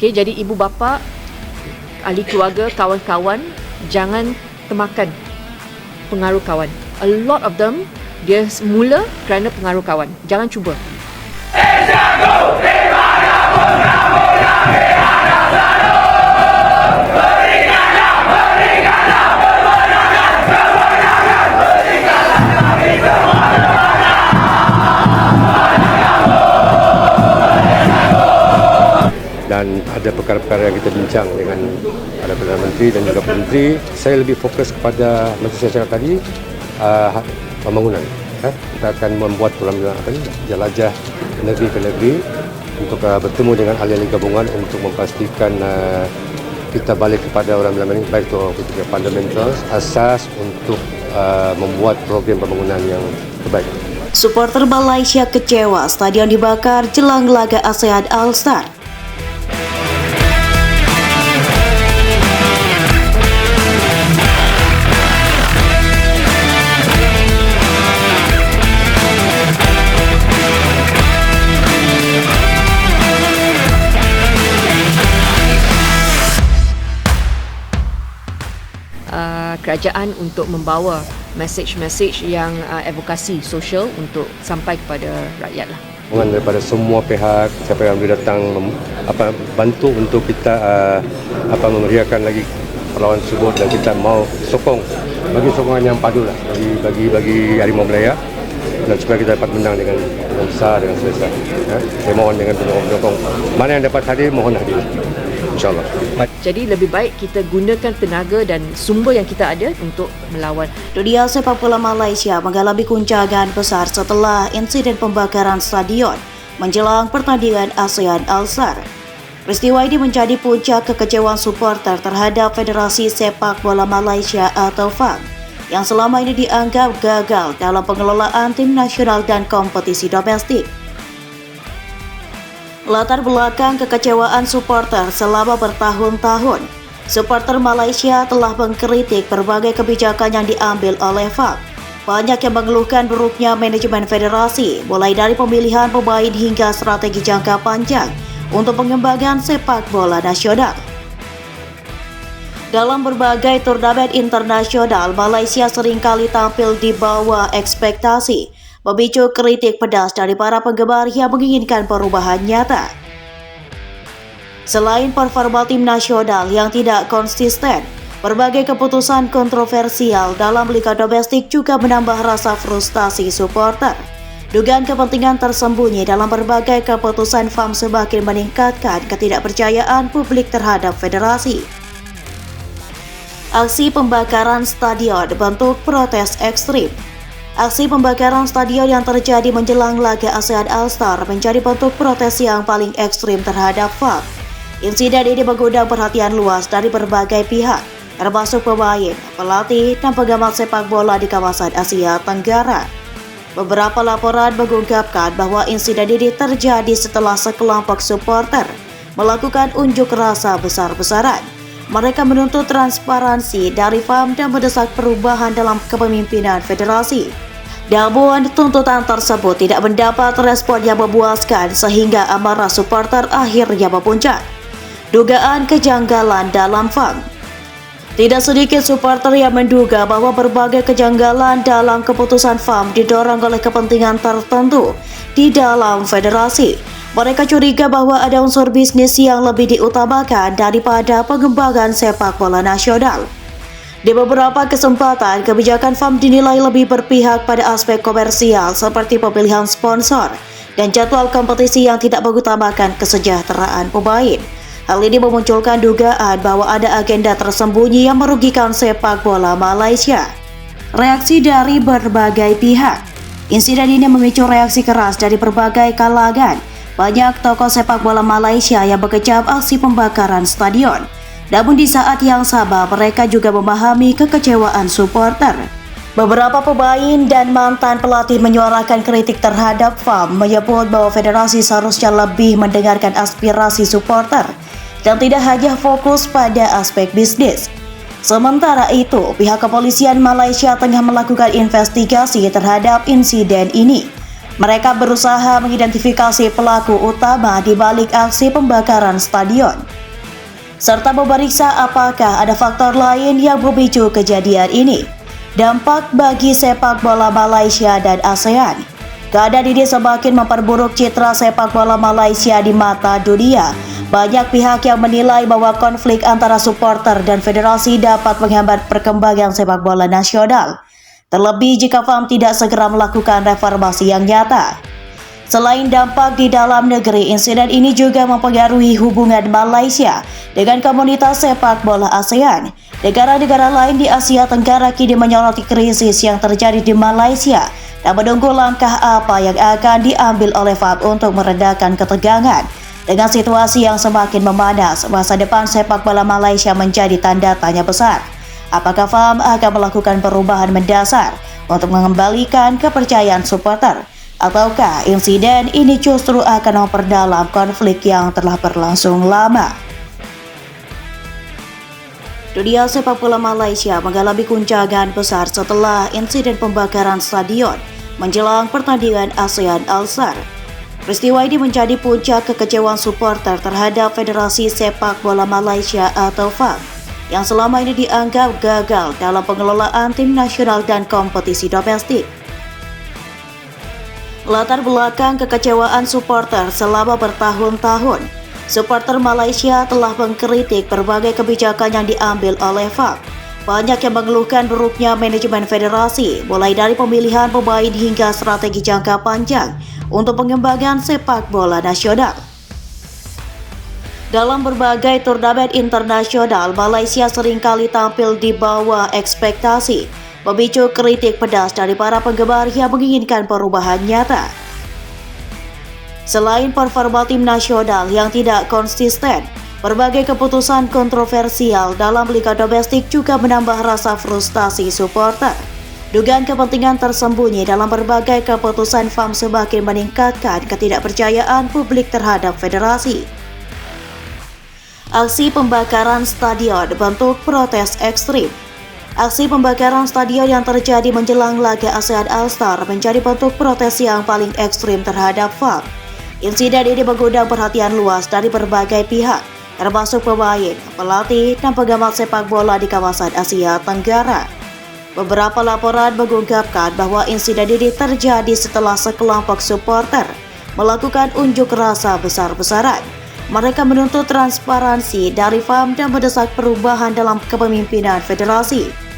Okey, jadi ibu bapa, ahli keluarga, kawan-kawan, jangan termakan pengaruh kawan. A lot of them, dia mula kerana pengaruh kawan. Jangan cuba. Dan ada perkara-perkara yang kita bincang dengan ada Perdana Menteri dan juga Perdana Menteri. Saya lebih fokus kepada macam saya cakap tadi, pembangunan. Kita akan membuat program jelajah negeri ke negeri untuk bertemu dengan ahli-ahli gabungan untuk memastikan kita balik kepada orang Melayu ini, baik itu kita fundamentals, asas untuk membuat program pembangunan yang terbaik. Supporter Malaysia kecewa stadion dibakar jelang laga ASEAN All-Star. Kerajaan untuk membawa mesej-mesej yang advokasi sosial untuk sampai kepada rakyat lah. Daripada semua pihak, siapa yang boleh datang bantu untuk kita memeriahkan lagi perlawanan tersebut, dan kita mau bagi sokongan yang padu lah bagi Harimau Malaya, dan supaya kita dapat menang dengan besar, dengan selesa. Saya mohon dengan penyokong mana yang dapat hadir, mohon hadir, insyaAllah. Jadi lebih baik kita gunakan tenaga dan sumber yang kita ada untuk melawan. Dunia sepak bola Malaysia mengalami guncangan besar setelah insiden pembakaran stadion menjelang pertandingan ASEAN All-Star. Peristiwa ini menjadi puncak kekecewaan supporter terhadap Federasi Sepak Bola Malaysia atau FAM yang selama ini dianggap gagal dalam pengelolaan tim nasional dan kompetisi domestik. Latar belakang kekecewaan supporter selama bertahun-tahun, supporter Malaysia telah mengkritik berbagai kebijakan yang diambil oleh FAM. Banyak yang mengeluhkan buruknya manajemen federasi, mulai dari pemilihan pemain hingga strategi jangka panjang untuk pengembangan sepak bola nasional. Dalam berbagai turnamen internasional, Malaysia seringkali tampil di bawah ekspektasi, memicu kritik pedas dari para penggemar yang menginginkan perubahan nyata. Selain performa tim nasional yang tidak konsisten, berbagai keputusan kontroversial dalam liga domestik juga menambah rasa frustasi supporter. Dugaan kepentingan tersembunyi dalam berbagai keputusan FAM semakin meningkatkan ketidakpercayaan publik terhadap federasi. Aksi pembakaran stadion bentuk protes ekstrim. Aksi pembakaran stadion yang terjadi menjelang laga ASEAN All-Star menjadi bentuk protes yang paling ekstrim terhadap FAM. Insiden ini mengundang perhatian luas dari berbagai pihak, termasuk pemain, pelatih, dan penggemar sepak bola di kawasan Asia Tenggara. Beberapa laporan mengungkapkan bahwa insiden ini terjadi setelah sekelompok supporter melakukan unjuk rasa besar-besaran. Mereka menuntut transparansi dari FAM dan mendesak perubahan dalam kepemimpinan federasi. Namun, tuntutan tersebut tidak mendapat respon yang memuaskan sehingga amarah supporter akhirnya memuncak. Dugaan kejanggalan dalam FAM. Tidak sedikit supporter yang menduga bahwa berbagai kejanggalan dalam keputusan FAM didorong oleh kepentingan tertentu di dalam federasi. Mereka curiga bahwa ada unsur bisnis yang lebih diutamakan daripada pengembangan sepak bola nasional. Di beberapa kesempatan, kebijakan FAM dinilai lebih berpihak pada aspek komersial seperti pemilihan sponsor dan jadwal kompetisi yang tidak mengutamakan kesejahteraan pemain. Hal ini memunculkan dugaan bahwa ada agenda tersembunyi yang merugikan sepak bola Malaysia. Reaksi dari berbagai pihak. Insiden ini memicu reaksi keras dari berbagai kalangan. Banyak tokoh sepak bola Malaysia yang mengecam aksi pembakaran stadion. Namun di saat yang sama, mereka juga memahami kekecewaan supporter. Beberapa pemain dan mantan pelatih menyuarakan kritik terhadap FAM, menyebut bahwa federasi seharusnya lebih mendengarkan aspirasi supporter dan tidak hanya fokus pada aspek bisnis. Sementara itu, pihak kepolisian Malaysia tengah melakukan investigasi terhadap insiden ini. Mereka berusaha mengidentifikasi pelaku utama di balik aksi pembakaran stadion, serta memeriksa apakah ada faktor lain yang memicu kejadian ini. Dampak bagi sepak bola Malaysia dan ASEAN. Keadaan ini semakin memperburuk citra sepak bola Malaysia di mata dunia. Banyak pihak yang menilai bahwa konflik antara supporter dan federasi dapat menghambat perkembangan sepak bola nasional. Terlebih jika FAM tidak segera melakukan reformasi yang nyata. Selain dampak di dalam negeri, insiden ini juga mempengaruhi hubungan Malaysia dengan komunitas sepak bola ASEAN. Negara-negara lain di Asia Tenggara kini menyoroti krisis yang terjadi di Malaysia dan menunggu langkah apa yang akan diambil oleh FAM untuk meredakan ketegangan. Dengan situasi yang semakin memanas, masa depan sepak bola Malaysia menjadi tanda tanya besar. Apakah FAM akan melakukan perubahan mendasar untuk mengembalikan kepercayaan supporter? Ataukah insiden ini justru akan memperdalam konflik yang telah berlangsung lama? Dunia sepak bola Malaysia mengalami guncangan besar setelah insiden pembakaran stadion menjelang pertandingan ASEAN All-Star. Peristiwa ini menjadi puncak kekecewaan supporter terhadap Federasi Sepak Bola Malaysia atau FAM yang selama ini dianggap gagal dalam pengelolaan tim nasional dan kompetisi domestik. Latar belakang kekecewaan supporter selama bertahun-tahun, supporter Malaysia telah mengkritik berbagai kebijakan yang diambil oleh FAM. Banyak yang mengeluhkan buruknya manajemen federasi, mulai dari pemilihan pemain hingga strategi jangka panjang untuk pengembangan sepak bola nasional. Dalam berbagai turnamen internasional, Malaysia seringkali tampil di bawah ekspektasi, memicu kritik pedas dari para penggemar yang menginginkan perubahan nyata. Selain performa tim nasional yang tidak konsisten, berbagai keputusan kontroversial dalam liga domestik juga menambah rasa frustasi supporter. Dugaan kepentingan tersembunyi dalam berbagai keputusan FAM semakin meningkatkan ketidakpercayaan publik terhadap federasi. Aksi pembakaran stadion bentuk protes ekstrim. Aksi pembakaran stadion yang terjadi menjelang laga ASEAN All-Star menjadi bentuk protes yang paling ekstrim terhadap FAM. Insiden ini mengundang perhatian luas dari berbagai pihak, termasuk pemain, pelatih, dan penggemar sepak bola di kawasan Asia Tenggara. Beberapa laporan mengungkapkan bahwa insiden ini terjadi setelah sekelompok supporter melakukan unjuk rasa besar-besaran. Mereka menuntut transparansi dari FAM dan mendesak perubahan dalam kepemimpinan federasi.